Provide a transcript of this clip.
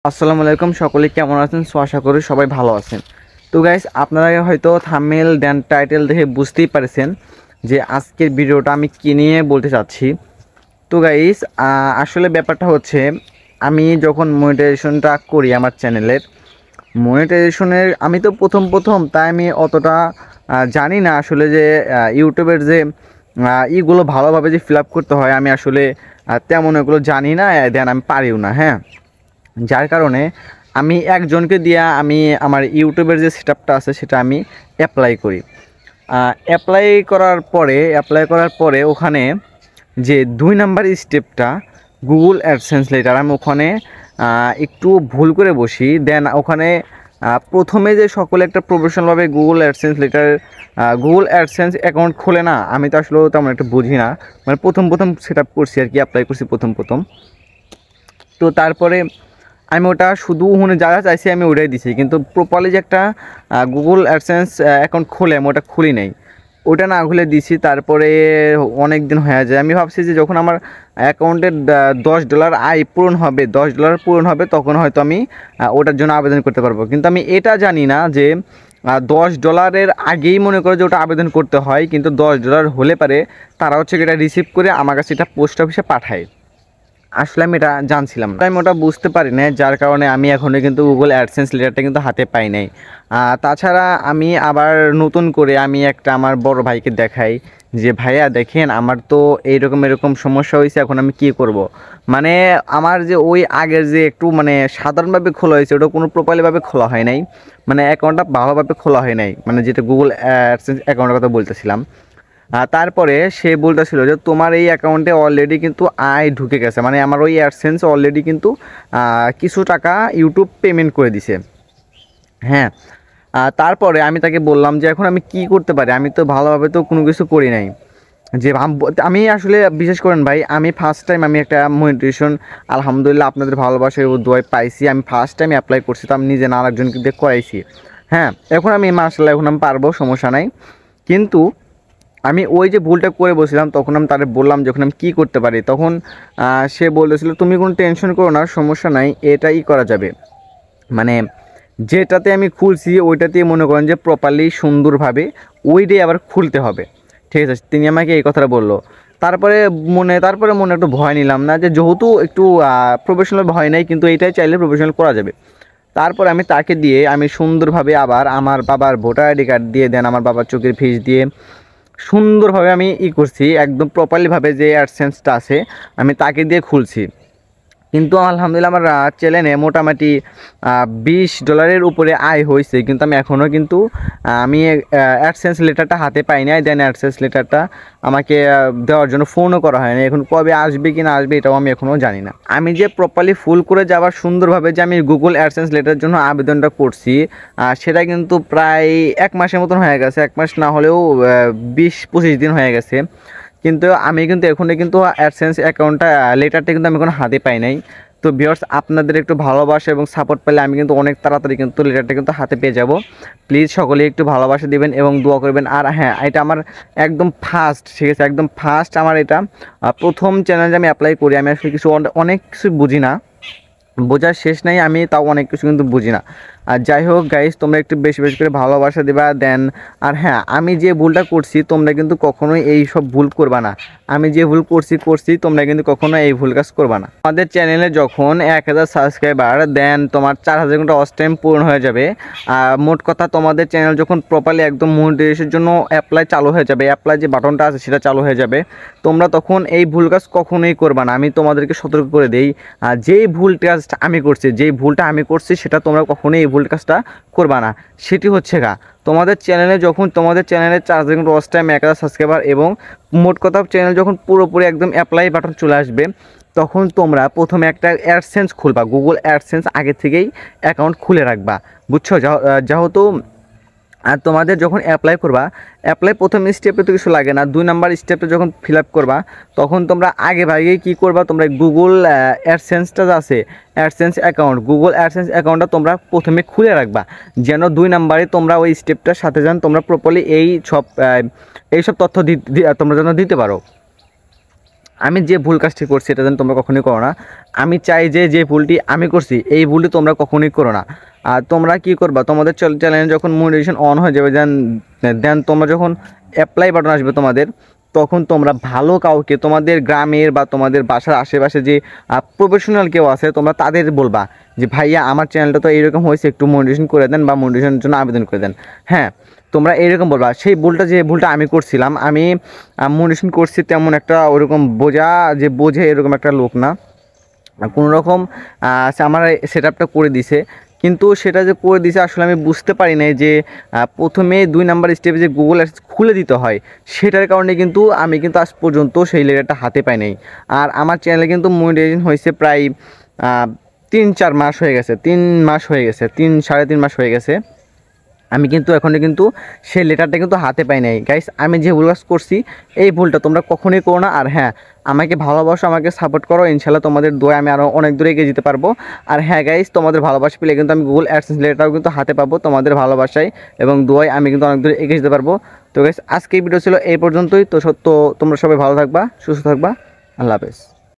আসসালামু আলাইকুম, সকলে কেমন আছেন? আশা করি সবাই ভালো আছেন। তো গাইস, আপনারা হয়তো থাম্বনেল দেন টাইটেল দেখে বুঝতেই পারছেন যে আজকের ভিডিওটা আমি কী নিয়ে বলতে চাচ্ছি। তো গাইস, আসলে ব্যাপারটা হচ্ছে, আমি যখন মনিটাইজেশনটা করি আমার চ্যানেলের মনিটাইজেশনের, আমি তো প্রথম তাই আমি অতটা জানি না আসলে যে ইউটিউবের যে ইগুলো ভালোভাবে যে ফিল আপ করতে হয়, আমি আসলে তেমন এগুলো জানি না, দেন আমি পারিও না। হ্যাঁ, যার কারণে আমি একজনকে দিয়ে আমি আমার ইউটিউবের যে সেটআপটা আছে সেটা আমি অ্যাপ্লাই করি। অ্যাপ্লাই করার পরে ওখানে যে 2 নাম্বার স্টেপটা গুগল অ্যাডসেন্স লেটার, আমি ওখানে একটু ভুল করে বসি। দেন ওখানে প্রথমে যে সকলে একটা প্রফেশনালভাবে গুগল অ্যাডসেন্স অ্যাকাউন্ট খোলে না, আমি তো আসলে তেমন একটা বুঝি না, মানে প্রথম সেটআপ করছি আর কি, অ্যাপ্লাই করছি প্রথম। তো তারপরে আমি ওটা শুধু যা চাইছি আমি ওটাই দিছি, কিন্তু প্রপারলি যে একটা গুগল অ্যাডসেন্স অ্যাকাউন্ট খুলে আমি ওটা খুলি নাই, ওটা না খুলে দিছি। তারপরে অনেক দিন হয়ে যায়, আমি ভাবছি যে যখন আমার অ্যাকাউন্টে $10 আয় $10 পূরণ হবে তখন হয়তো আমি ওটার জন্য আবেদন করতে পারবো। কিন্তু আমি এটা জানি না যে $10 আগেই মনে করে যে ওটা আবেদন করতে হয়, কিন্তু $10 হলে পারে তারা হচ্ছে এটা রিসিভ করে আমার কাছে এটা পোস্ট অফিসে পাঠায়। আসলে আমি এটা জানছিলাম না, আমি ওটা বুঝতে পারি না, যার কারণে আমি এখনও কিন্তু গুগল অ্যাডসেন্স লেটারটা কিন্তু হাতে পাই নাই। তাছাড়া আমি আবার নতুন করে আমি একটা আমার বড় ভাইকে দেখাই যে ভাইয়া দেখেন, আমার তো এরকম সমস্যা হয়েছে, এখন আমি কি করব। মানে আমার যে ওই আগের যে একটু মানে সাধারণভাবে খোলা হয়েছে, ওটা কোনো প্রপারলিভাবে খোলা হয় নাই, মানে অ্যাকাউন্টটা ভালোভাবে খোলা হয় নাই, মানে যেটা গুগল অ্যাডসেন্স অ্যাকাউন্টের কথা বলতেছিলাম। তারপরে সে বলতেছিল যে তোমার এই অ্যাকাউন্টে অলরেডি কিন্তু আয় ঢুকে গেছে, মানে আমার ওই অ্যাডসেন্স অলরেডি কিন্তু কিছু টাকা ইউটিউব পেমেন্ট করে দিছে। হ্যাঁ, তারপরে আমি তাকে বললাম যে এখন আমি কি করতে পারি, আমি তো ভালোভাবে তো কোনো কিছু করি নাই। যে আমি আসলে বিশ্বাস করেন ভাই, আমি ফার্স্ট টাইম আমি একটা মনিটাইজেশন আলহামদুলিল্লাহ আপনাদের ভালোবাসায় ও দোয়ায় পাইছি। আমি ফার্স্ট টাইম অ্যাপ্লাই করছি, তো আমি নিজে না আরেকজনকে দিয়ে করাইছি। হ্যাঁ, এখন আমি মাশাআল্লাহ এখন আমি পারবো, সমস্যা নাই। কিন্তু আমি ওই যে ভুলটা করে বসছিলাম, তখন আমি তাদের বললাম যখন আমি কী করতে পারি, তখন সে বলেছিল তুমি কোনো টেনশন করো না, সমস্যা নাই, এটাই করা যাবে। মানে যেটাতে আমি খুলছি ওইটাতেই মনে করেন যে প্রপারলি সুন্দরভাবে ওইটাই আবার খুলতে হবে। ঠিক আছে, তিনি আমাকে এই কথাটা বললো। তারপরে মনে একটু ভয় নিলাম না, যে যেহেতু একটু প্রফেশনাল ভয় নাই, কিন্তু এইটাই চাইলে প্রফেশনাল করা যাবে। তারপর আমি তাকে দিয়ে আমি সুন্দরভাবে আবার আমার বাবার ভোটার আইডি কার্ড দিয়ে, দেন আমার বাবার চোখের ফিস দিয়ে সুন্দরভাবে আমি করছি, একদম প্রপারলিভাবে যে অ্যাডসেন্সটা আছে আমি তাকে দিয়ে খুলছি। কিন্তু আলহামদুলিল্লাহ আমার চ্যানেলে মোটামুটি $20 উপরে আয় হয়েছে, কিন্তু আমি এখনও কিন্তু আমি অ্যাডসেন্স লেটারটা হাতে পাই নাই। দেন অ্যাডসেন্স লেটারটা আমাকে দেওয়ার জন্য ফোনও করা হয়নি, এখন কবে আসবে কি না আসবে এটাও আমি এখনও জানি না। আমি যে প্রপারলি ফুল করে যাওয়ার সুন্দরভাবে যে আমি গুগল অ্যাডসেন্স লেটারের জন্য আবেদনটা করছি, সেটা কিন্তু প্রায় 1 মাসের মতন হয়ে গেছে, 1 মাস না হলেও 20-25 দিন হয়ে গেছে। কিন্তু আমি কিন্তু এখনই কিন্তু অ্যাডসেন্স অ্যাকাউন্টটা লেটারটা কিন্তু আমি এখনো হাতে পাই নাই। তো ভিউয়ার্স, আপনাদের একটু ভালোবাসা এবং সাপোর্ট পেলে আমি কিন্তু অনেক তাড়াতাড়ি কিন্তু লেটারটা কিন্তু হাতে পেয়ে যাব। প্লিজ সকলেই একটু ভালোবাসা দিবেন এবং দোয়া করবেন। আর হ্যাঁ, এটা আমার একদম ফার্স্ট, ঠিক আছে, একদম ফার্স্ট আমার এটা প্রথম চ্যালেঞ্জ আমি অ্যাপ্লাই করি। আমি আসলে অনেক কিছু বুঝি না, বোঝার শেষ নাই, আমি তাও অনেক কিছু কিন্তু বুঝি না। আর যাই হোক গাইস, তোমরা একটু বেশি করে ভালোবাসা দিবা দেন। আর হ্যাঁ, আমি যে ভুলটা করছি তোমরা কিন্তু কখনোই এই সব ভুল করবা না। আমি যে ভুল করছি তোমরা কিন্তু কখনো এই ভুল কাজ করবা না। আমাদের চ্যানেলে যখন 1000 সাবস্ক্রাইবার দেন তোমার 4000 ঘন্টা ওয়াচ টাইম পূর্ণ হয়ে যাবে, মোট কথা তোমাদের চ্যানেল যখন প্রপারলি একদম মনিটাইজেশনের জন্য অ্যাপ্লাই চালু হয়ে যাবে, অ্যাপ্লাই যে বাটনটা আছে সেটা চালু হয়ে যাবে, তোমরা তখন এই ভুল কাজ কখনোই করবা না। আমি তোমাদেরকে সতর্ক করে দিই, যেই ভুল কাজটা আমি করছি সেটা তোমরা কখনোই এই ভুল কাজটা করবা না। সেটি হচ্ছে তোমাদের চ্যানেলে যখন তোমাদের চ্যানেলের 4000 ঘন্টা ওয়াচ টাইম, 1000 সাবস্ক্রাইবার এবং মোট কথা চ্যানেল যখন পুরোপুরি একদম অ্যাপ্লাই বাটন চলে আসবে, তখন তোমরা প্রথমে একটা অ্যাডসেন্স খুলবা, গুগল অ্যাডসেন্স আগে থেকেই অ্যাকাউন্ট খুলে রাখবা, বুঝছো? যেহেতু আর তোমাদের যখন অ্যাপ্লাই করবা, প্রথম স্টেপে তো কিছু লাগে না, 2 নাম্বার স্টেপে যখন ফিল আপ করবা, তখন তোমরা আগে ভাগেই কী করবা, তোমরা গুগল অ্যাডসেন্সটা আছে গুগল অ্যাডসেন্স অ্যাকাউন্টটা তোমরা প্রথমে খুলে রাখবা, যেন 2 নাম্বারে তোমরা ওই স্টেপটার সাথে যেন তোমরা প্রপারলি এই সব তথ্য তোমরা যেন দিতে পারো। আমি যে ভুল কাজটি করছি এটা যেন তোমরা কখনোই করো না। আমি চাই যে যে ভুলটি আমি করছি এই ভুলটি তোমরা কখনোই করো না। আর তোমরা কি করবা, তোমাদের চ্যানেলে যখন মনিটাইজেশন অন হয়ে যাবে দেন তোমরা যখন অ্যাপ্লাই বাটন আসবে তোমাদের, তখন তোমরা ভালো কাউকে তোমাদের গ্রামের বা তোমাদের বাসার আশেপাশে যে প্রফেশনাল কেউ আছে তোমরা তাদের বলবা যে ভাইয়া আমার চ্যানেলটা তো এইরকম হয়েছে, একটু মনিটাইজেশন করে দেন বা মনিটাইজেশনের জন্য আবেদন করে দেন। হ্যাঁ, তোমরা এইরকম বলবা। সেই যে ভুলটা আমি করছিলাম, আমি মনিটাইজেশন করছি তেমন একটা ওরকম বোঝে এরকম একটা লোক না, কোনো রকম আমার সেট আপটা করে দিছে, কিন্তু সেটা যে করে দিছে আসলে আমি বুঝতে পারি নাই যে প্রথমে 2 নাম্বার স্টেপে যে গুগল অ্যাডস খুলে দিতে হয়, সেটার কারণে কিন্তু আমি কিন্তু আজ পর্যন্ত সেই লেটারটা হাতে পাই নাই। আর আমার চ্যানেলে কিন্তু মনিটাইজেশন হয়েছে প্রায় 3-4 মাস হয়ে গেছে, 3 মাস হয়ে গেছে, 3-3.5 মাস হয়ে গেছে। আমি কিন্তু এখনও কিন্তু সেই লেটারটা কিন্তু হাতে পাই নাই। গাইস, আমি যে ভুল কাজ করছি এই ভুলটা তোমরা কখনোই করো না। আর হ্যাঁ, আমাকে ভালোবাসো, আমাকে সাপোর্ট করো, ইনশাল্লাহ তোমাদের দোয়ায় আমি আরও অনেক দূরে এগিয়ে যেতে পারবো। আর হ্যাঁ গাইস, তোমাদের ভালোবাসা পেলে কিন্তু আমি গুগল অ্যাডসেন্স লেটারটাও কিন্তু হাতে পাবো তোমাদের ভালোবাসায় এবং দোয়ায় আমি কিন্তু অনেক দূরে এগিয়ে যেতে পারবো। তো গাইস, আজকে এই ভিডিও ছিল এই পর্যন্তই। তো তোমরা সবাই ভালো থাকবা, সুস্থ থাকবা, আল্লাহ হাফেজ।